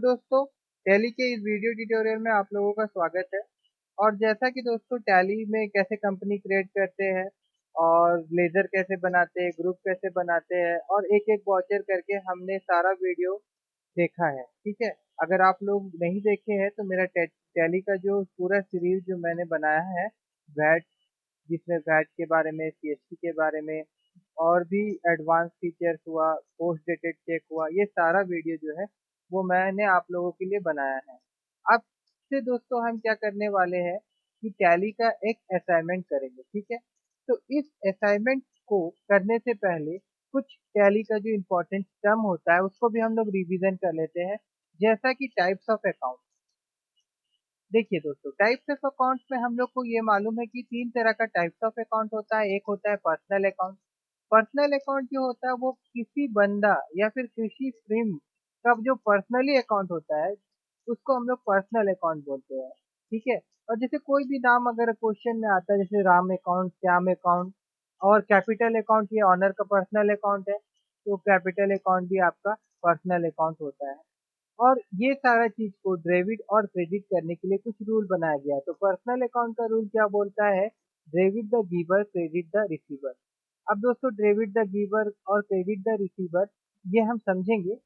दोस्तों, टैली के इस वीडियो ट्यूटोरियल में आप लोगों का स्वागत है। और जैसा कि दोस्तों टैली में कैसे कंपनी क्रिएट करते हैं और लेजर कैसे बनाते हैं, ग्रुप कैसे बनाते हैं और एक-एक वाउचर करके हमने सारा वीडियो देखा है, ठीक है? अगर आप लोग नहीं देखे हैं तो मेरा टैली का जो पूरा सीरीज़ जो मैंने बनाया है, वैट जिसमें वैट के बारे में, सीएसटी के बारे में और भी एडवांस फीचर्स हुआ, पोस्ट डेटेड चेक हुआ, ये सारा वीडियो जो है वो मैंने आप लोगों के लिए बनाया है। अब से दोस्तों हम क्या करने वाले हैं कि टैली का एक असाइनमेंट करेंगे, ठीक है? तो इस असाइनमेंट को करने से पहले कुछ टैली का जो इम्पोर्टेंट टर्म होता है उसको भी हम लोग रिवीजन कर लेते हैं, जैसा कि टाइप्स ऑफ अकाउंट। देखिए दोस्तों, टाइप्स ऑफ अकाउंट्स में हम लोग को ये मालूम है कि 3 तरह का टाइप्स ऑफ अकाउंट होता है। एक होता है पर्सनल अकाउंट। पर्सनल अकाउंट जो होता है वो किसी बंदा या फिर किसी स्ट्रीम का जो पर्सनली अकाउंट होता है, उसको हम लोग पर्सनल अकाउंट बोलते हैं, ठीक है? और जैसे कोई भी नाम अगर क्वेश्चन में आता है जैसे राम अकाउंट, श्याम अकाउंट और कैपिटल अकाउंट ये ऑनर का पर्सनल अकाउंट है, तो कैपिटल अकाउंट भी आपका पर्सनल अकाउंट होता है। और ये सारा चीज़ को डेबिट और क्रेडिट करने के लिए कुछ रूल बनाया गया है। तो पर्सनल अकाउंट का रूल क्या बोलता है? Debit the giver, credit the receiver. अब दोस्तों डेबिट द गिवर और क्रेडिट द रिसीवर ये हम समझेंगे,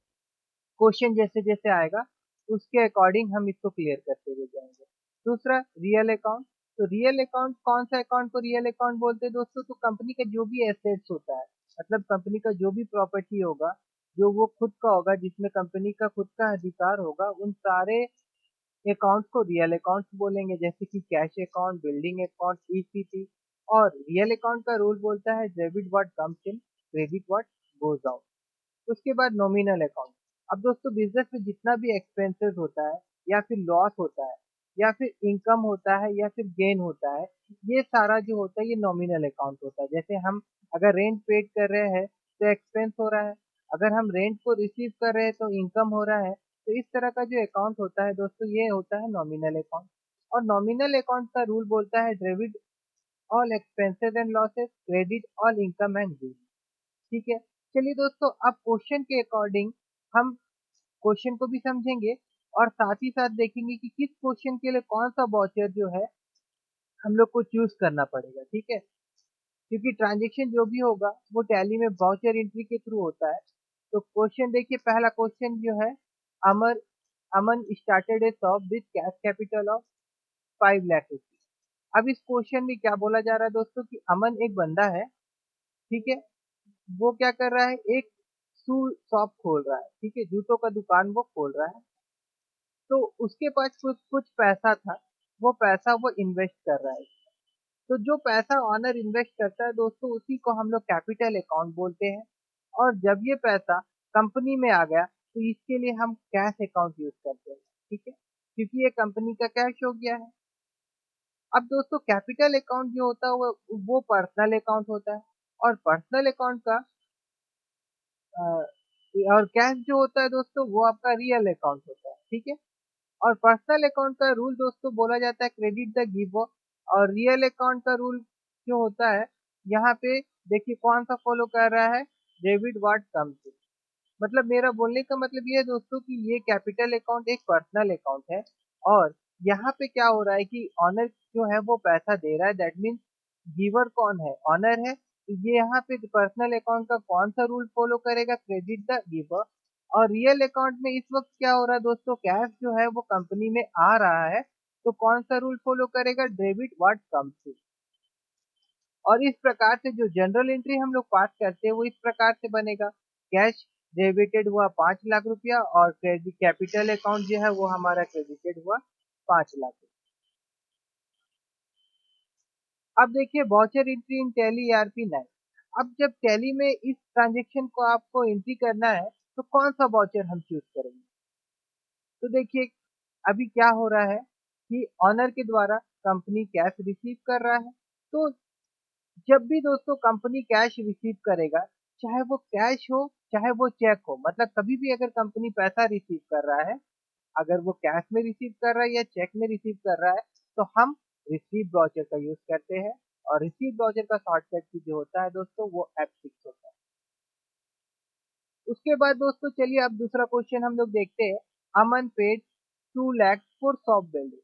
क्वेश्चन जैसे-जैसे आएगा उसके अकॉर्डिंग हम इसको क्लियर करते हुए जाएँगे। दूसरा रियल अकाउंट, तो रियल अकाउंट कौन-सा अकाउंट को रियल अकाउंट बोलते हैं दोस्तों? तो कंपनी का जो भी एसेट्स होता है, मतलब कंपनी का जो भी प्रॉपर्टी होगा, जो वो खुद का होगा, जिसमें कंपनी का खुद का अधिकार होगा, उन सारे अकाउंट्स को रियल अकाउंट्स बोलेंगे, जैसे कि cash account, building account, ECT. और रियल अकाउंट का रूल बोलता है debit what comes in, credit what goes out. उसके बाद नॉमिनल अकाउंट। अब दोस्तों बिज़नेस में जितना भी एक्सपेंसेस होता है या फिर लॉस होता है या फिर इनकम होता है या फिर गेन होता है, ये सारा जो होता है ये नॉमिनल अकाउंट होता है। जैसे हम अगर रेंट पेड कर रहे हैं तो एक्सपेंस हो रहा है, अगर हम रेंट को रिसीव कर रहे हैं तो इनकम हो रहा है। तो इस तरह का जो अकाउंट होता है दोस्तों ये होता है नॉमिनल अकाउंट। और नॉमिनल अकाउंट का रूल बोलता है debit all expenses and losses, credit all income and gain. ठीक है? चलिए दोस्तों अब क्वेश्चन के अकॉर्डिंग हम क्वेश्चन को भी समझेंगे और साथ ही साथ देखेंगे कि किस क्वेश्चन के लिए कौन-सा वाउचर जो है हम लोग को चूज़ करना पड़ेगा, ठीक है? क्योंकि ट्रांज़ैक्शन जो भी होगा वो टैली में वाउचर एंट्री के थ्रू होता है। तो क्वेश्चन देखिए, पहला क्वेश्चन जो है, Amar Aman started a shop with cash capital of 5 lakh rupees. अब इस क्वेश्चन में क्या बोला जा रहा है दोस्तों कि अमन एक बंदा है, ठीक है? वो क्या कर रहा है, एक शू शॉप खोल रहा है, ठीक है? जूतों का दुकान वो खोल रहा है। तो उसके पास कुछ कुछ पैसा था, वो पैसा वो इन्वेस्ट कर रहा है। तो जो पैसा ओनर इन्वेस्ट करता है दोस्तों उसी को हम लोग कैपिटल अकाउंट बोलते हैं। और जब ये पैसा कंपनी में आ गया तो इसके लिए हम कैश अकाउंट यूज़ करते हैं, ठीक है? क्योंकि ये कंपनी का कैश हो गया है। अब दोस्तों कैपिटल अकाउंट जो होता है वो पर्सनल अकाउंट होता है और पर्सनल अकाउंट का अ, और कैश जो होता है दोस्तों वो आपका रियल अकाउंट होता है, ठीक है? और पर्सनल अकाउंट का रूल दोस्तों बोला जाता है क्रेडिट द गिवर। और रियल अकाउंट का रूल जो होता है, यहाँ पे देखिए कौन-सा फॉलो कर रहा है, डेबिट व्हाट कम्स इन। मतलब मेरा बोलने का मतलब ये है दोस्तों कि ये कैपिटल अकाउंट एक पर्सनल अकाउंट है और यहाँ पे क्या हो रहा है कि ओनर जो है वो पैसा दे रहा है, दैट मीन्स गिवर कौन है? ओनर है। तो ये यहाँ पे पर्सनल अकाउंट का कौन-सा रूल फॉलो करेगा? Credit the giver. और रियल अकाउंट में इस वक़्त क्या हो रहा है दोस्तों, कैश जो है वो कंपनी में आ रहा है, तो कौन-सा रूल फॉलो करेगा? Debit what comes in. और इस प्रकार से जो जनरल एंट्री हम लोग पास करते हैं वो इस प्रकार से बनेगा, कैश डेबिटेड हुआ 5 लाख रुपया और क्रेडिट कैपिटल अकाउंट जो है वो हमारा क्रेडिटेड हुआ 5 लाख। अब देखिए voucher entry in tally ERP 9। अब जब टैली में इस ट्रांज़ैक्शन को आपको एंट्री करना है, तो कौन-सा वाउचर हम चूज़ करेंगे? तो देखिए अभी क्या हो रहा है कि ओनर के द्वारा कंपनी कैश रिसीव कर रहा है। तो जब भी दोस्तों कंपनी कैश रिसीव करेगा, चाहे वो कैश हो, चाहे वो चेक हो, मतलब कभी भी अगर कंपनी पैसा रिसीव कर रहा है, अगर वो कैश में रिसीव कर रहा है या चेक में रिसीव कर रहा है, तो हम रिसीव वाउचर का यूज़ करते हैं। और रिसीव वाउचर का शॉर्टकट की जो होता है दोस्तों वो F6 होता है। उसके बाद दोस्तों चलिए अब दूसरा क्वेश्चन हम लोग देखते हैं। Aman paid 2 lakh for shop building.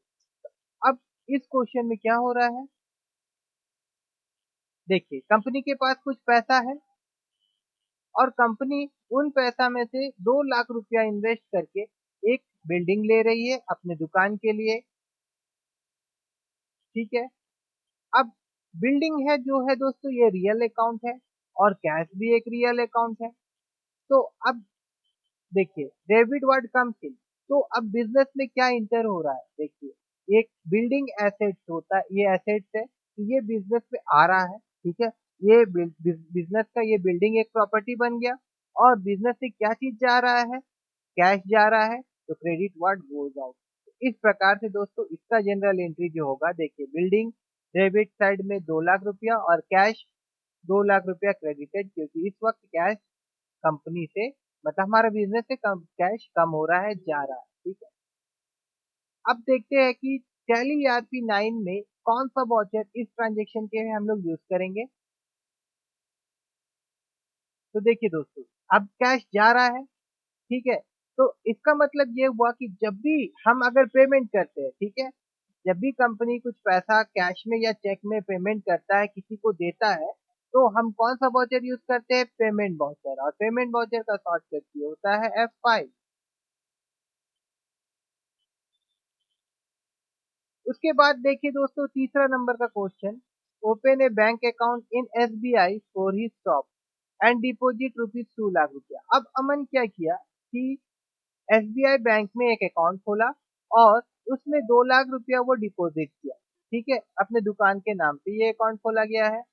अब इस क्वेश्चन में क्या हो रहा है, देखिए कंपनी के पास कुछ पैसा है और कंपनी उन पैसा में से 2 लाख रुपया इन्वेस्ट करके एक बिल्डिंग ले रही है अपने दुकान के लिए। ठीक है, अब बिल्डिंग है जो है दोस्तों ये रियल अकाउंट है और कैश भी एक रियल अकाउंट है। तो अब देखिए डेबिट वर्ड कम्स इन, तो अब बिजनेस में क्या इंटर हो रहा है, देखिए एक बिल्डिंग एसेट्स होता है, ये एसेट्स है तो ये बिजनेस में आ रहा है। ठीक है, ये बिजनेस का ये बिल्डिंग एक प्रॉपर्टी बन गया और बिजनेस से क्या चीज जा रहा है, कैश जा रहा है, तो क्रेडिट वर्ड गोज आउट। इस प्रकार से दोस्तों इसका जनरल एंट्री जो होगा, देखिए बिल्डिंग डेबिट साइड में 2 लाख रुपया और कैश 2 लाख रुपया क्रेडिटेड, क्योंकि इस वक्त कैश कंपनी से मतलब हमारा बिजनेस से कम कैश कम हो रहा है, जा रहा है। ठीक है, अब देखते हैं कि टैली ईआरपी 9 में कौन सा वाउचर इस ट्रांजेक्शन के लिए हम लोग यूज करेंगे। तो देखिए दोस्तों अब कैश जा रहा है, ठीक है, तो इसका मतलब ये हुआ कि जब भी हम अगर पेमेंट करते हैं, ठीक है, जब भी कंपनी कुछ पैसा कैश में या चेक में पेमेंट करता है, किसी को देता है, तो हम कौन सा वाउचर यूज करते हैं, पेमेंट वाउचर, और पेमेंट वाउचर का शॉर्टकट ये होता है F5। उसके बाद देखिए दोस्तों तीसरा नंबर का question, open A bank account in SBI for his shop and deposit ₹2 lakh. अब अमन क्या किया कि SBI बैंक में एक अकाउंट खोला और उसमें 2 लाख रुपया वो डिपॉजिट किया। ठीक है, अपने दुकान के नाम पे ये अकाउंट खोला गया है।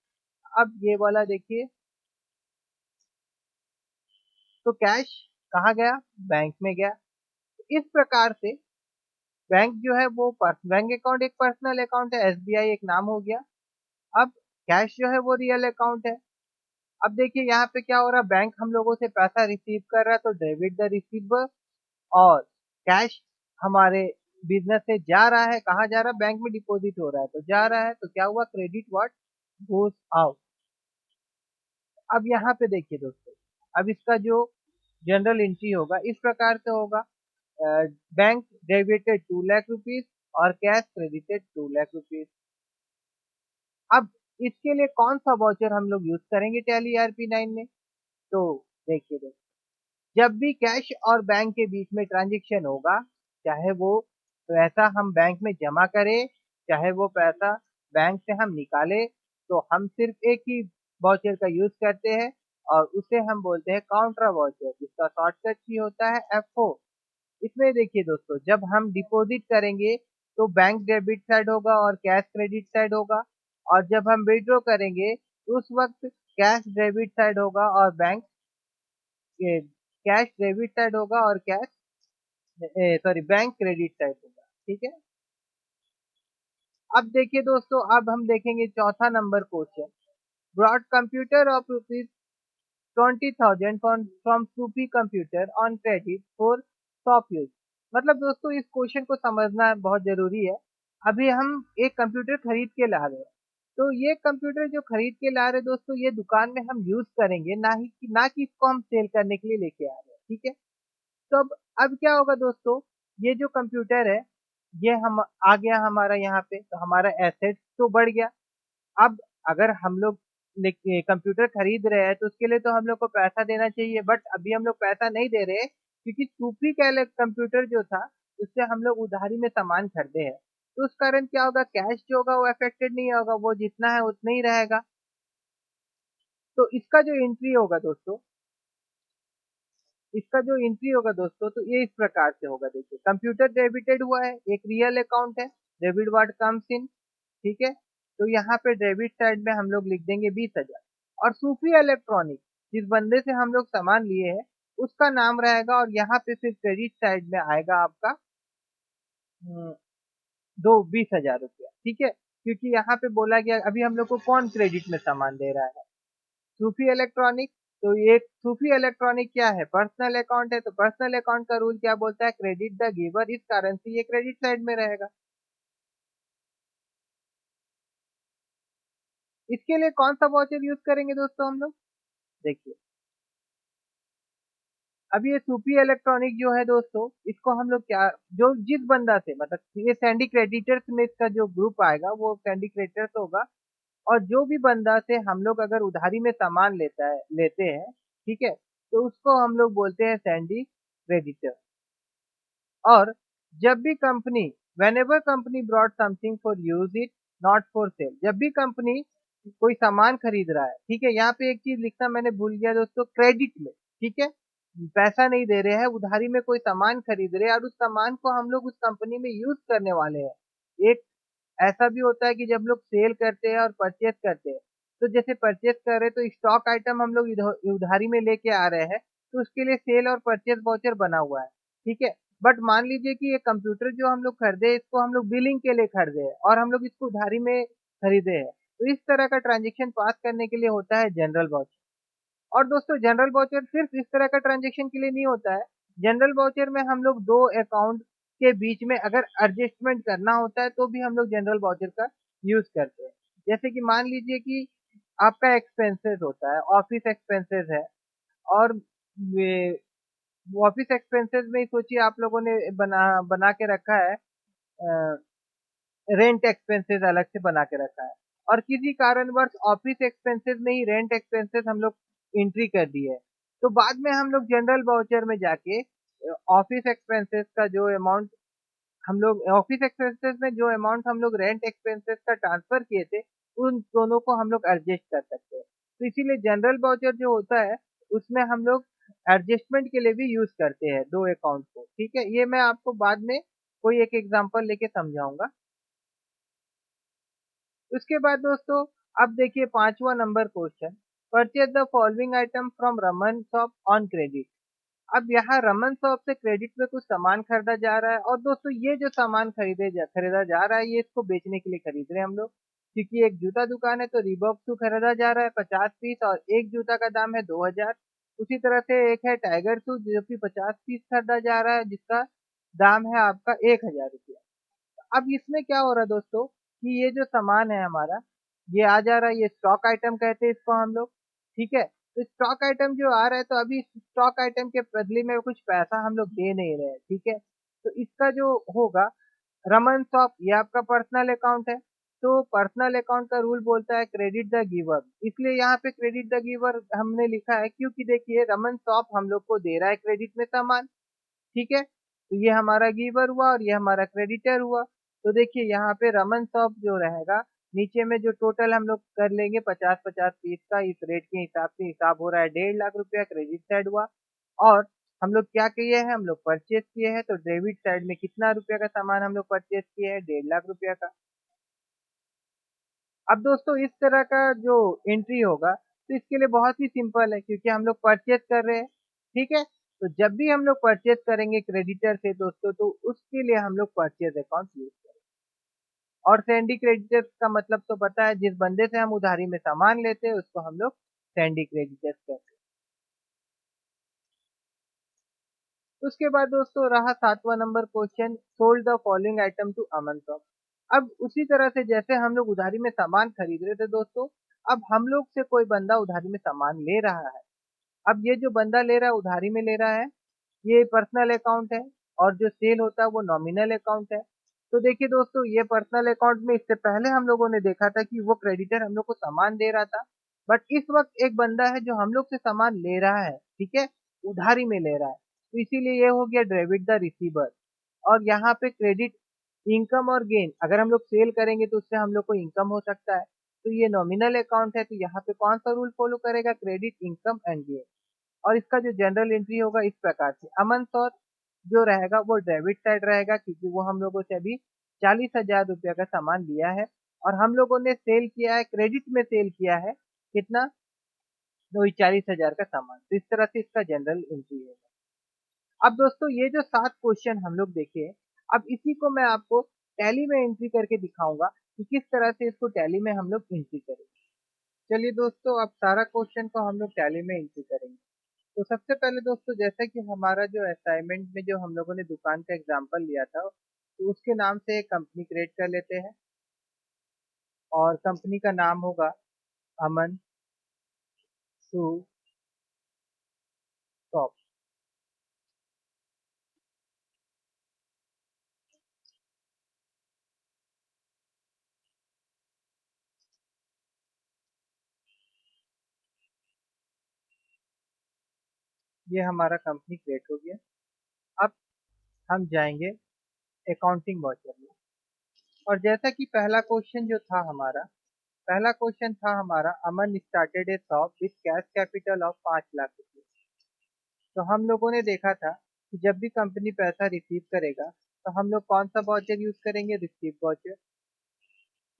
अब ये वाला देखिए, तो कैश कहाँ गया, बैंक में गया। इस प्रकार से बैंक जो है वो बैंक अकाउंट एक पर्सनल अकाउंट है, SBI एक नाम हो गया। अब कैश जो है वो रियल अकाउंट है। अब देखिए यहाँ पे क्या हो रहा है, बैंक हम लोगों से पैसा रिसीव कर रहा है तो डेबिट द रिसीवर, और कैश हमारे बिजनेस से जा रहा है, कहाँ जा रहा है, बैंक में डिपॉजिट हो रहा है तो जा रहा है, तो क्या हुआ, क्रेडिट व्हाट गोस आउट। अब यहाँ पे देखिए दोस्तों, अब इसका जो जनरल एंट्री होगा इस प्रकार से होगा, बैंक डेबिटेड 2 लाख रुपीज और कैश क्रेडिटेड 2 लाख रुपीज। अब इसके लिए कौन सा वाउचर हम लोग यूज करेंगे टैली ERP 9 में, तो देखिए दोस्तों जब भी कैश और बैंक के बीच में ट्रांजेक्शन होगा, चाहे वो पैसा हम बैंक में जमा करें, चाहे वो पैसा बैंक से हम निकालें, तो हम सिर्फ एक ही वाउचर का यूज करते हैं और उसे हम बोलते हैं काउंटर वाउचर, जिसका शॉर्टकट की होता है F4। इसमें देखिए दोस्तों जब हम डिपॉजिट करेंगे तो बैंक डेबिट साइड होगा और कैश क्रेडिट साइड होगा, और जब हम विड्रॉ करेंगे तो उस वक्त कैश डेबिट साइड होगा और बैंक कैश डेबिट साइड होगा और cash sorry bank credit side होगा। ठीक है, अब देखिए दोस्तों अब हम देखेंगे चौथा number question, brought computer of ₹20,000 from Sufi computer on credit for shop use. मतलब दोस्तों इस क्वेश्चन को समझना बहुत जरूरी है। अभी हम एक कंप्यूटर खरीद के ला रहे हैं, तो ये कंप्यूटर जो खरीद के ला रहे हैं दोस्तों, ये दुकान में हम यूज करेंगे, ना कि इसको हम सेल करने के लिए लेके आ रहे हैं। ठीक है, तो अब क्या होगा दोस्तों, ये जो कंप्यूटर है ये हम आ गया हमारा यहाँ पे, तो हमारा एसेट तो बढ़ गया। अब अगर हम लोग कंप्यूटर खरीद रहे हैं तो उसके लिए तो हम लोग को पैसा देना चाहिए, बट अभी हम लोग पैसा नहीं दे रहे, क्योंकि सूफी कंप्यूटर जो था उससे हम लोग उधारी में सामान खरीदे हैं, तो उस कारण क्या होगा, कैश जो होगा वो अफेक्टेड नहीं होगा, वो जितना है उतना ही रहेगा। तो इसका जो एंट्री होगा दोस्तों, इसका जो एंट्री होगा दोस्तों, तो ये इस प्रकार से होगा, देखिए कंप्यूटर डेबिटेड हुआ है, एक रियल अकाउंट है, डेबिट वर्ड कम्स इन। ठीक है, तो यहाँ पे डेबिट साइड में हम लोग लिख देंगे 20,000, और सूफी इलेक्ट्रॉनिक जिस बंदे से हम लोग सामान लिए हैं उसका नाम रहेगा, और यहाँ पे फिर क्रेडिट साइड में आएगा आपका हम्म, दो 20,000 रुपया। ठीक है, क्योंकि यहाँ पे बोला गया अभी हम लोग को कौन क्रेडिट में सामान दे रहा है, सूफी इलेक्ट्रॉनिक। तो ये सूफी इलेक्ट्रॉनिक क्या है, पर्सनल अकाउंट है, तो पर्सनल अकाउंट का रूल क्या बोलता है, क्रेडिट द गिवर, इस कारण से ये क्रेडिट साइड में रहेगा। इसके लिए कौन सा वाउचर यूज करेंगे दोस्तों हम लोग, देखिए अब ये सुपी इलेक्ट्रॉनिक जो है दोस्तों, इसको हम लोग क्या, जो जिस बंदा से मतलब ये सैंडी क्रेडिटर्स में इसका जो ग्रुप आएगा वो सैंडी क्रेडिटर्स होगा। और जो भी बंदा से हम लोग अगर उधारी में सामान लेते हैं, ठीक है, तो उसको हम लोग बोलते हैं सैंडी क्रेडिटर। और जब भी company, whenever company brought something for use it not for sale, जब भी कंपनी कोई सामान खरीद रहा है, ठीक है, यहाँ पे एक चीज लिखना मैंने भूल गया दोस्तों, क्रेडिट में, ठीक है, पैसा नहीं दे रहे हैं, उधारी में कोई सामान खरीद रहे हैं और उस सामान को हम लोग उस कंपनी में यूज करने वाले हैं। एक ऐसा भी होता है कि जब लोग सेल करते हैं और परचेज करते हैं, तो जैसे परचेज कर रहे हैं तो स्टॉक आइटम हम लोग उधारी में लेके आ रहे हैं, तो उसके लिए सेल और परचेज वाउचर बना हुआ है, ठीक है। बट मान लीजिए कि ये कंप्यूटर जो हम लोग खरीदे, इसको हम लोग बिलिंग के लिए खरीदे हैं और हम लोग इसको उधारी में खरीदे हैं, तो इस तरह का ट्रांजेक्शन पास करने के लिए होता है जनरल वाउचर। और दोस्तों जनरल वाउचर सिर्फ इस तरह का ट्रांजेक्शन के लिए नहीं होता है। जनरल वाउचर में हम लोग दो अकाउंट के बीच में अगर एडजस्टमेंट करना होता है तो भी हम लोग जनरल वाउचर का यूज करते हैं। जैसे कि मान लीजिए कि आपका एक्सपेंसेस होता है, ऑफिस एक्सपेंसेस है, और ऑफिस एक्सपेंसेस में ही सोचिए आप लोगों ने बना बना के रखा है, रेंट एक्सपेंसेस अलग से बना के रखा है, और किसी कारणवश ऑफिस एक्सपेंसेस में ही रेंट एक्सपेंसेस हम लोग एंट्री कर दी है, तो बाद में हम लोग जनरल वाउचर में जाके ऑफिस एक्सपेंसेस का जो अमाउंट हम लोग ऑफिस एक्सपेंसेस में जो अमाउंट हम लोग रेंट एक्सपेंसेस का ट्रांसफर किए थे, उन दोनों को हम लोग एडजस्ट कर सकते हैं। तो इसीलिए जनरल वाउचर जो होता है, उसमें हम लोग एडजस्टमेंट के लिए भी यूज करते हैं दो अकाउंट को, ठीक है। ये मैं आपको बाद में कोई एक एग्जांपल लेके समझाऊंगा। उसके बाद दोस्तों, अब देखिए पांचवा number question, purchase the following item from Raman shop on credit. अब यहाँ रमन शॉप से क्रेडिट में कुछ सामान खरीदा जा रहा है, और दोस्तों ये जो सामान खरीदा जा रहा है, ये इसको बेचने के लिए खरीद रहे हैं हम लोग, क्योंकि एक जूता दुकान है तो रिबॉक शू खरीदा जा रहा है 50 पीस, और एक जूता का दाम है 2000। उसी तरह से एक है टाइगर शू जो कि 50 पीस खरीदा जा रहा है, जिसका दाम है आपका 1000 रुपया। अब इसमें क्या हो रहा है दोस्तों, कि ये जो सामान है हमारा, ये आ जा रहा है, ये स्टॉक आइटम कहते हैं इसको हम लोग, ठीक है। तो स्टॉक आइटम जो आ रहा है, तो अभी स्टॉक आइटम के बदले में कुछ पैसा हम लोग दे नहीं रहे हैं, ठीक है। तो इसका जो होगा, रमन शॉप ये आपका पर्सनल अकाउंट है, तो पर्सनल अकाउंट का रूल बोलता है क्रेडिट द गिवर, इसलिए यहाँ पे क्रेडिट द गिवर हमने लिखा है, क्योंकि देखिए रमन शॉप हम लोग को दे रहा है क्रेडिट में सामान, ठीक है। तो ये हमारा गिवर हुआ और ये हमारा क्रेडिटर हुआ। तो देखिए यहाँ पे रमन शॉप जो रहेगा, नीचे में जो टोटल हम लोग कर लेंगे 50-50 पीस का, इस रेट के हिसाब से हिसाब हो रहा है 1.5 लाख रुपया, क्रेडिट साइड हुआ। और हम लोग क्या किए हैं, हम लोग परचेज किए हैं, तो डेबिट साइड में कितना रुपया का सामान हम लोग परचेज किए हैं, 1.5 लाख रुपया का। अब दोस्तों इस तरह का जो एंट्री होगा, तो इसके लिए बहुत ही सिंपल है, क्योंकि हम लोग परचेज कर रहे हैं, ठीक है। तो जब भी हम लोग परचेज करेंगे क्रेडिटर से दोस्तों, तो उसके लिए हम लोग परचेज अकाउंट यूज करेंगे। और सैंडी क्रेडिटर्स का मतलब तो पता है, जिस बंदे से हम उधारी में सामान लेते हैं उसको हम लोग सैंडी क्रेडिटर्स कहते हैं। उसके बाद दोस्तों रहा सातवां number question, sold the following item to Aman shop. अब उसी तरह से जैसे हम लोग उधारी में सामान खरीद रहे थे दोस्तों, अब हम लोग से कोई बंदा उधारी में सामान ले रहा है। अब ये जो बंदा ले रहा है, उधारी में ले रहा है, ये पर्सनल अकाउंट है, और जो सेल होता है वो नॉमिनल अकाउंट है। तो देखिए दोस्तों, ये पर्सनल अकाउंट में इससे पहले हम लोगों ने देखा था कि वो क्रेडिटर हम लोग को सामान दे रहा था, बट इस वक्त एक बंदा है जो हम लोग से सामान ले रहा है, ठीक है, उधारी में ले रहा है, तो इसीलिए ये हो गया डेबिट द रिसीवर। और यहाँ पे क्रेडिट, इनकम और गेन, अगर हम लोग सेल करेंगे तो उससे हम लोग को इनकम हो सकता है, तो ये नॉमिनल अकाउंट है, तो यहाँ पे कौन सा रूल फॉलो करेगा, क्रेडिट, इनकम एंड गेन। और इसका जो जनरल एंट्री होगा इस प्रकार से, अमन सौद जो रहेगा वो डेबिट साइड रहेगा, क्योंकि वो हम लोगों से अभी 40,000 रुपया का सामान लिया है, और हम लोगों ने सेल किया है, क्रेडिट में सेल किया है, कितना, वही 40,000 का सामान। तो इस तरह से इसका जनरल एंट्री होगा। अब दोस्तों ये जो 7 क्वेश्चन हम लोग देखे, अब इसी को मैं आपको टैली में एंट्री करके दिखाऊंगा कि किस तरह से इसको टैली में हम लोग एंट्री करेंगे। चलिए दोस्तों, अब सारा क्वेश्चन को हम लोग टैली में एंट्री करेंगे। तो सबसे पहले दोस्तों, जैसा कि हमारा जो असाइनमेंट में जो हम लोगों ने दुकान का एग्जांपल लिया था, तो उसके नाम से एक कंपनी क्रिएट कर लेते हैं, और कंपनी का नाम होगा अमन शू शॉप। ये हमारा कंपनी क्रिएट हो गया। अब हम जाएंगे अकाउंटिंग वाउचर में। और जैसा कि पहला क्वेश्चन था हमारा, Aman started a shop with cash capital of 5 lakh रुपए। तो हम लोगों ने देखा था कि जब भी कंपनी पैसा रिसीव करेगा तो हम लोग कौन सा वाउचर यूज करेंगे, रिसीव वाउचर।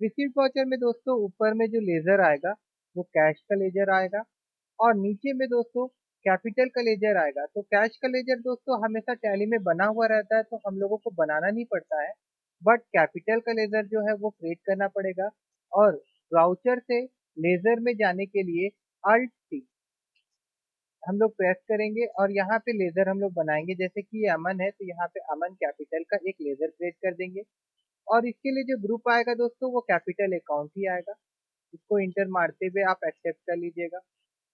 रिसीव वाउचर में दोस्तों ऊपर में जो लेजर आएगा वो कैश का लेजर आएगा, और नीचे में दोस्तों कैपिटल का लेजर आएगा। तो कैश का लेजर दोस्तों हमेशा टैली में बना हुआ रहता है, तो हम लोगों को बनाना नहीं पड़ता है। बट कैपिटल का लेजर जो है वो क्रिएट करना पड़ेगा। और ब्राउचर से लेजर में जाने के लिए अल्ट टी हम लोग प्रेस करेंगे और यहाँ पे लेजर हम लोग बनाएंगे। जैसे कि ये अमन है तो यहाँ पे अमन कैपिटल का एक लेजर क्रिएट कर देंगे। और इसके लिए जो ग्रुप आएगा दोस्तों वो कैपिटल अकाउंट ही आएगा। इसको इंटर मारते हुए आप एक्सेप्ट कर लीजिएगा।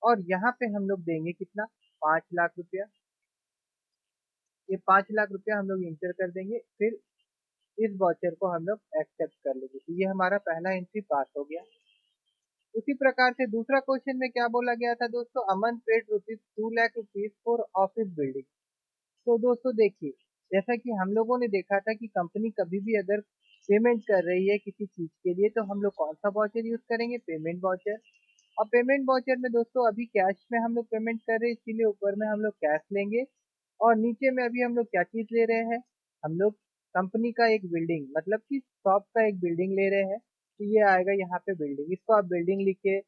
और यहाँ पे हम लोग देंगे कितना, 5 लाख रुपया। ये 5 लाख रुपया हम लोग इंटर कर देंगे, फिर इस वाउचर को हम लोग एक्सेप्ट कर लेंगे। तो ये हमारा पहला एंट्री पास हो गया। उसी प्रकार से दूसरा क्वेश्चन में क्या बोला गया था दोस्तों, Aman paid ₹2 lakh for office building. तो दोस्तों देखिए, जैसा कि हम लोगों ने देखा था कि कंपनी कभी भी अगर पेमेंट कर रही है किसी चीज के लिए तो हम लोग कौन सा वाउचर यूज करेंगे, पेमेंट वाउचर। और पेमेंट वाउचर में दोस्तों अभी कैश में हम लोग पेमेंट कर रहे हैं, इसीलिए ऊपर में हम लोग कैश लेंगे। और नीचे में अभी हम लोग क्या चीज ले रहे हैं, हम लोग कंपनी का एक बिल्डिंग, मतलब कि शॉप का एक बिल्डिंग ले रहे हैं। तो ये आएगा यहाँ पे बिल्डिंग, इसको आप बिल्डिंग लिखिए,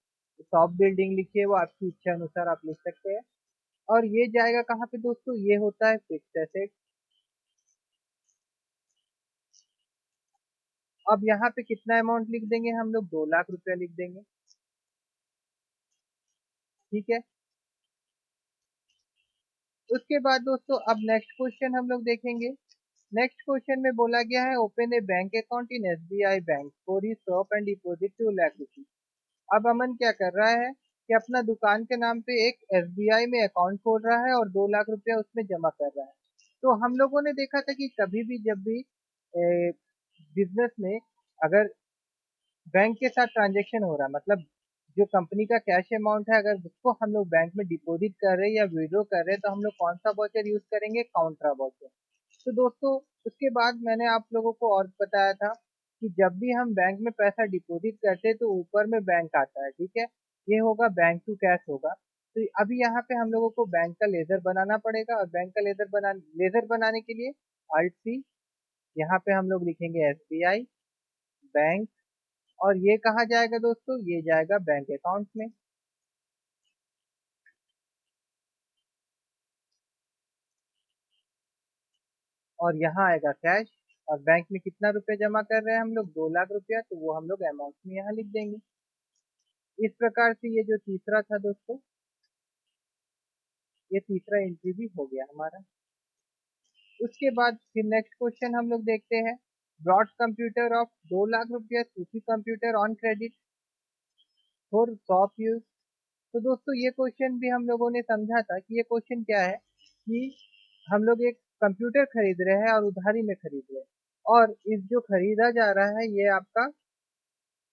शॉप बिल्डिंग लिखिए, वो आपकी इच्छा अनुसार आप लिख सकते हैं। और ये जाएगा कहाँ पे दोस्तों, ये होता है फिक्स्ड एसेट। अब यहाँ पे कितना अमाउंट लिख देंगे, हम लोग 2 लाख रुपया लिख देंगे। ठीक है। उसके बाद दोस्तों अब नेक्स्ट क्वेश्चन हम लोग देखेंगे। नेक्स्ट क्वेश्चन में बोला गया है, open A bank account in SBI bank for his shop and deposit 2 lakh rupees. अब अमन क्या कर रहा है कि अपना दुकान के नाम पे एक एसबीआई में अकाउंट खोल रहा है और 2 लाख रुपया उसमें जमा कर रहा है। तो हम लोगों ने देखा था कि कभी भी जब भी बिजनेस में अगर बैंक के साथ ट्रांजेक्शन हो रहा है, मतलब जो कंपनी का कैश अमाउंट है अगर उसको हम लोग बैंक में डिपॉजिट कर रहे हैं या विड्रॉ कर रहे हैं, तो हम लोग कौन सा वाउचर यूज करेंगे, काउंटरा वाउचर। तो दोस्तों उसके बाद मैंने आप लोगों को और बताया था कि जब भी हम बैंक में पैसा डिपॉजिट करते हैं तो ऊपर में बैंक आता है, ठीक है। ये होगा बैंक टू कैश होगा। तो अभी यहाँ पे हम लोगों को बैंक का लेजर बनाना पड़ेगा, और बैंक का लेजर बनाने के लिए अल्ट सी, यहाँ पे हम लोग लिखेंगे एसबीआई बैंक। और ये कहाँ जाएगा दोस्तों, ये जाएगा बैंक अकाउंट में। और यहाँ आएगा कैश। और बैंक में कितना रुपए जमा कर रहे हैं हम लोग, 2 लाख रुपया, तो वो हम लोग अमाउंट में यहाँ लिख देंगे। इस प्रकार से ये जो तीसरा था दोस्तों, ये तीसरा एंट्री भी हो गया हमारा। उसके बाद फिर नेक्स्ट क्वेश्चन हम लोग देखते हैं, ब्रॉड कंप्यूटर ऑफ 2 लाख रुपया सूफी computer on credit for shop use. तो दोस्तों ये क्वेश्चन भी हम लोगों ने समझा था कि ये क्वेश्चन क्या है कि हम लोग एक कंप्यूटर खरीद रहे हैं और उधारी में खरीद रहे हैं, और इस जो खरीदा जा रहा है ये आपका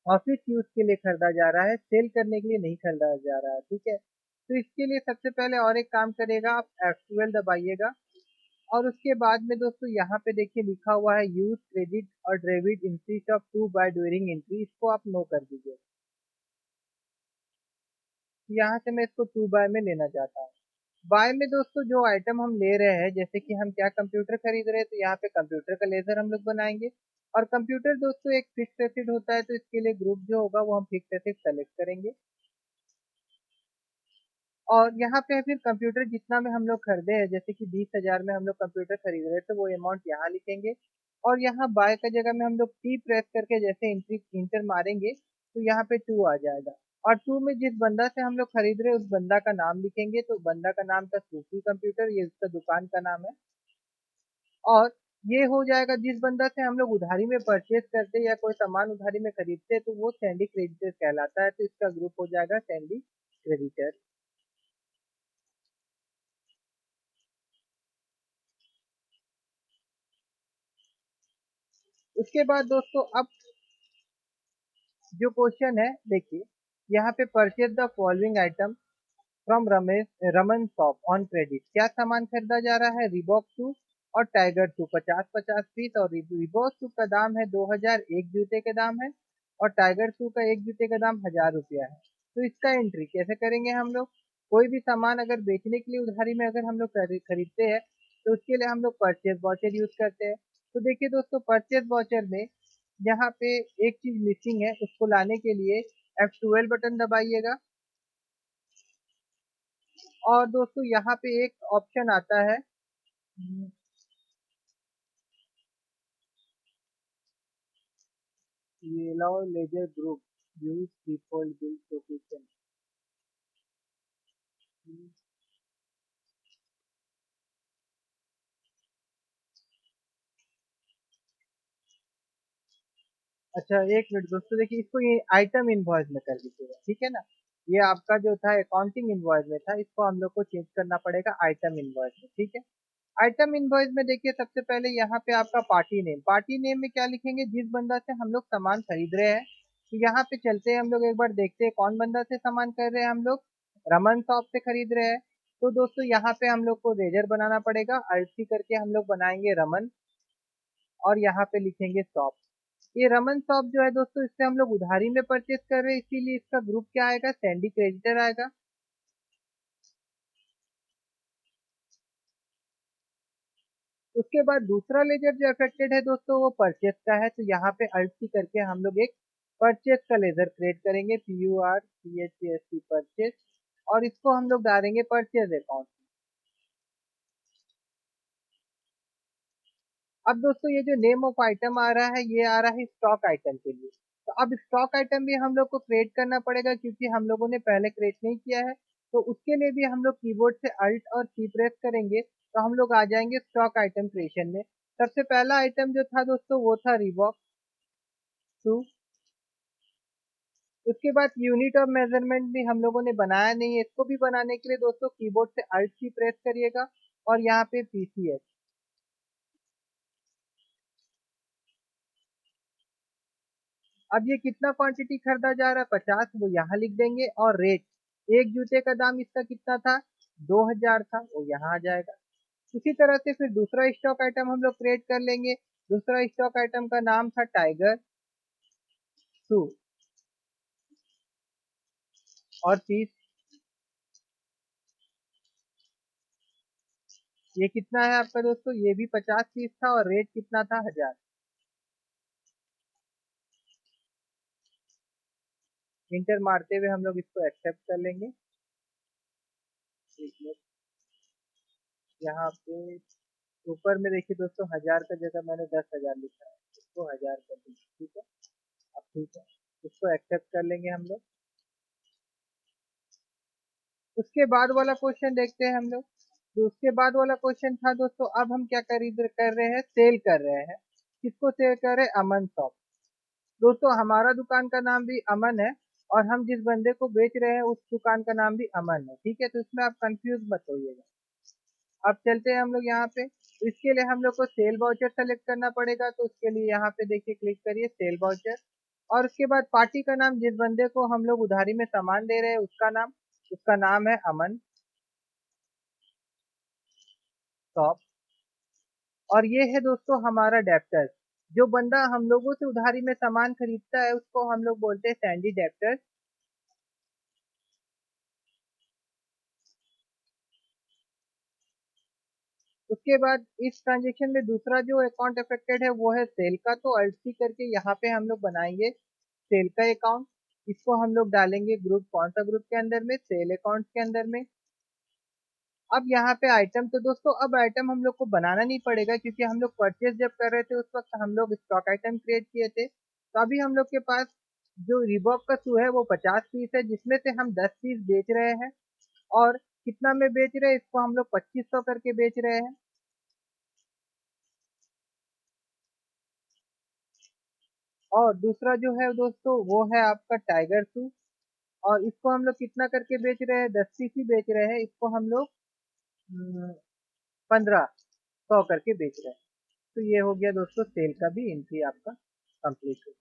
ऑफिस यूज के लिए खरीदा जा रहा है, सेल करने के लिए नहीं खरीदा जा रहा है, ठीक है। तो इसके लिए सबसे पहले और एक काम करेगा, आप F12 दबाइएगा। और उसके बाद में दोस्तों यहाँ पे देखिए लिखा हुआ है यूज क्रेडिट और debit instead of to by during entry, इसको आप नो कर दीजिए। यहाँ से मैं इसको टू बाय में लेना चाहता हूँ। बाय में दोस्तों जो आइटम हम ले रहे हैं, जैसे कि हम क्या कंप्यूटर खरीद रहे हैं, तो यहाँ पे कंप्यूटर का लेजर हम लोग बनाएंगे। और कंप्यूटर दोस्तों एक फिक्स एसिड होता है, तो इसके लिए ग्रुप जो होगा वो हम फिक्स एसिड सेलेक्ट करेंगे। और यहाँ पे फिर कंप्यूटर जितना में हम लोग खरीदे हैं, जैसे कि 20,000 में हम लोग कंप्यूटर खरीद रहे हैं, तो वो अमाउंट यहाँ लिखेंगे। और यहाँ बाय का जगह में हम लोग टी प्रेस करके जैसे इंटर मारेंगे तो यहाँ पे टू आ जाएगा। और टू में जिस बंदा से हम लोग खरीद रहे हैं उस बंदा का नाम लिखेंगे, तो बंदा का नाम था सूफी कंप्यूटर, ये उसका दुकान का नाम है। और ये हो जाएगा, जिस बंदा से हम लोग उधारी में परचेज करते हैं या कोई सामान उधारी में खरीदते हैं तो वो सैंडी क्रेडिटर कहलाता है, तो इसका ग्रुप हो जाएगा सैंडी क्रेडिटर। उसके बाद दोस्तों अब जो क्वेश्चन है देखिए, यहाँ पे purchase the following item from Ramesh Raman shop on credit. क्या सामान खरीदा जा रहा है? रिबॉक शू और टाइगर शू 50-50 पीस। और रिबॉक शू का दाम है 2000, एक जूते के दाम है। और टाइगर शू का एक जूते का दाम 1000 रुपया है। तो इसका एंट्री कैसे करेंगे हम लोग? कोई भी सामान अगर बेचने के लिए उधारी में अगर हम लोग खरीदते हैं तो उसके लिए हम लोग परचेज वाउचर यूज करते हैं। तो देखिए दोस्तों, परचेज वाउचर में यहाँ पे एक चीज मिसिंग है, उसको लाने के लिए F12 बटन दबाइएगा। और दोस्तों यहाँ पे एक ऑप्शन आता है, ये allow ledger group use default build location. अच्छा एक मिनट दोस्तों, देखिए इसको ये आइटम इनवॉइस में कर दीजिएगा, ठीक है ना। ये आपका जो था अकाउंटिंग इनवॉइस में था, इसको हम लोग को चेंज करना पड़ेगा आइटम इनवॉइस में, ठीक है। आइटम इनवॉइस में देखिए सबसे पहले यहाँ पे आपका पार्टी नेम में क्या लिखेंगे? जिस बंदा से हम लोग सामान खरीद रहे हैं। तो यहाँ पे चलते हैं हम लोग, एक बार देखते हैं कौन बंदा से सामान कर रहे हैं हम लोग। रमन शॉप से खरीद रहे हैं। तो दोस्तों यहाँ पे हम लोग को रेजर बनाना पड़ेगा, अल्टी करके हम लोग बनाएंगे रमन। और यहाँ पे लिखेंगे शॉप। ये रमन शॉप जो है दोस्तों, इससे हम लोग उधारी में परचेज कर रहे हैं, इसीलिए इसका ग्रुप क्या आएगा? सैंडी क्रेडिटर आएगा। उसके बाद दूसरा लेजर जो अफेक्टेड है दोस्तों, वो परचेस का है। तो यहाँ पे अल्ट सी करके हम लोग एक परचेस का लेजर क्रिएट करेंगे, PURCHESC परचेस। और इसको हम लोग डालेंगे परचेज अकाउंट। अब दोस्तों ये जो नेम ऑफ आइटम आ रहा है, ये आ रहा है स्टॉक आइटम के लिए। तो अब स्टॉक आइटम भी हम लोग को क्रिएट करना पड़ेगा, क्योंकि हम लोगों ने पहले क्रिएट नहीं किया है। तो उसके लिए भी हम लोग कीबोर्ड से अल्ट और सी प्रेस करेंगे, तो हम लोग आ जाएंगे स्टॉक आइटम क्रिएशन में। सबसे पहला आइटम जो था दोस्तों, वो था रिबॉक शू। उसके बाद यूनिट ऑफ मेजरमेंट भी हम लोगों ने बनाया नहीं है। इसको भी बनाने के लिए दोस्तों कीबोर्ड से अल्ट की प्रेस करिएगा और यहाँ पे PCS। अब ये कितना क्वांटिटी खरीदा जा रहा है? 50, वो यहाँ लिख देंगे। और रेट, एक जूते का दाम इसका कितना था? 2000 था, वो यहाँ आ जाएगा। उसी तरह से फिर दूसरा स्टॉक आइटम हम लोग क्रिएट कर लेंगे। दूसरा स्टॉक आइटम का नाम था टाइगर शू। और पीस, ये कितना है आपका दोस्तों? ये भी 50 पीस था और रेट कितना था? 1000। इंटर मारते हुए हम लोग इसको एक्सेप्ट कर लेंगे। यहाँ पे ऊपर में देखिए दोस्तों, 1000 का जगह मैंने 10,000 लिखा है, इसको 1000 कर दीजिए, ठीक है। अब ठीक है, इसको एक्सेप्ट कर लेंगे हम लोग। उसके बाद वाला क्वेश्चन देखते हैं हम लोग। तो उसके बाद वाला क्वेश्चन था दोस्तों, अब हम क्या कर रहे हैं? सेल कर रहे हैं। किसको सेल कर रहे हैं? अमन शॉप। दोस्तों हमारा दुकान का नाम भी अमन है, और हम जिस बंदे को बेच रहे हैं उस दुकान का नाम भी अमन है, ठीक है। तो इसमें आप कंफ्यूज मत होइएगा। अब चलते हैं हम लोग यहाँ पे। तो इसके लिए हम लोग को सेल वाउचर सेलेक्ट करना पड़ेगा। तो उसके लिए यहाँ पे देखिए क्लिक करिए सेल वाउचर। और उसके बाद पार्टी का नाम, जिस बंदे को हम लोग उधारी में सामान दे रहे हैं उसका नाम है अमन शॉप। और ये है दोस्तों हमारा डेप्टर। जो बंदा हम लोगों से उधारी में सामान खरीदता है उसको हम लोग बोलते हैं सैंडी डेप्टर। उसके बाद इस ट्रांजेक्शन में दूसरा जो अकाउंट अफेक्टेड है वो है सेल का। तो अल्ट सी करके यहाँ पे हम लोग बनाएंगे सेल का अकाउंट। इसको हम लोग डालेंगे ग्रुप, कौन सा ग्रुप के अंदर में? सेल अकाउंट के अंदर में। अब यहाँ पे आइटम, तो दोस्तों अब आइटम हम लोग को बनाना नहीं पड़ेगा, क्योंकि हम लोग परचेज जब कर रहे थे उस वक्त हम लोग स्टॉक आइटम क्रिएट किए थे। तो अभी हम लोग के पास जो रिबॉक का शू है वो 50 पीस है, जिसमें से हम 10 पीस बेच रहे हैं। और कितना में बेच रहे हैं? इसको हम लोग 2500 करके बेच रहे हैं। और दूसरा जो है दोस्तों, वो है आपका टाइगर शू। और इसको हम लोग कितना करके बेच रहे हैं? 10 पीस ही बेच रहे हैं। इसको हम लोग 1500 करके बेच रहे हैं। तो ये हो गया दोस्तों, सेल का भी एंट्री आपका कंप्लीट हो,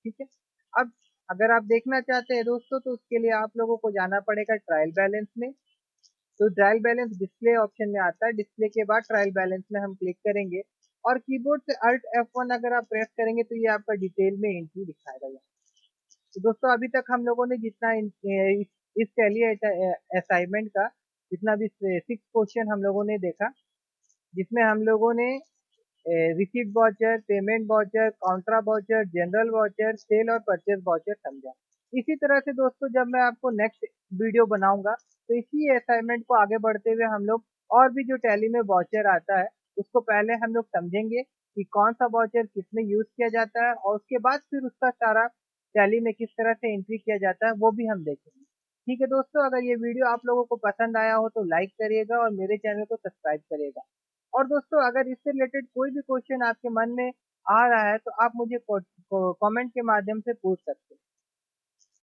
ठीक है। अब अगर आप देखना चाहते हैं दोस्तों तो उसके लिए आप लोगों को जाना पड़ेगा ट्रायल बैलेंस में। तो ट्रायल बैलेंस डिस्प्ले ऑप्शन में आता है, डिस्प्ले के बाद ट्रायल बैलेंस में हम क्लिक करेंगे और कीबोर्ड से अल्ट F1 अगर आप प्रेस करेंगे तो ये आपका डिटेल में एंट्री दिखाएगा यहाँ। तो दोस्तों अभी तक हम लोगों ने जितना इस टैली असाइनमेंट का जितना भी 6 क्वेश्चन हम लोगों ने देखा, जिसमें हम लोगों ने receipt voucher, payment voucher, contra voucher, general voucher, sale और परचेज वाउचर समझा। इसी तरह से दोस्तों जब मैं आपको नेक्स्ट वीडियो बनाऊंगा तो इसी असाइनमेंट को आगे बढ़ते हुए हम लोग और भी जो टैली में वाउचर आता है उसको पहले हम लोग समझेंगे कि कौन सा वाउचर किसमें यूज किया जाता है और उसके बाद फिर उसका सारा टैली में किस तरह से एंट्री किया जाता है वो भी हम देखेंगे। ठीक है दोस्तों, अगर ये वीडियो आप लोगों को पसंद आया हो तो लाइक करिएगा और मेरे चैनल को सब्सक्राइब करिएगा। और दोस्तों अगर इससे रिलेटेड कोई भी क्वेश्चन आपके मन में आ रहा है तो आप मुझे कमेंट के माध्यम से पूछ सकते हैं।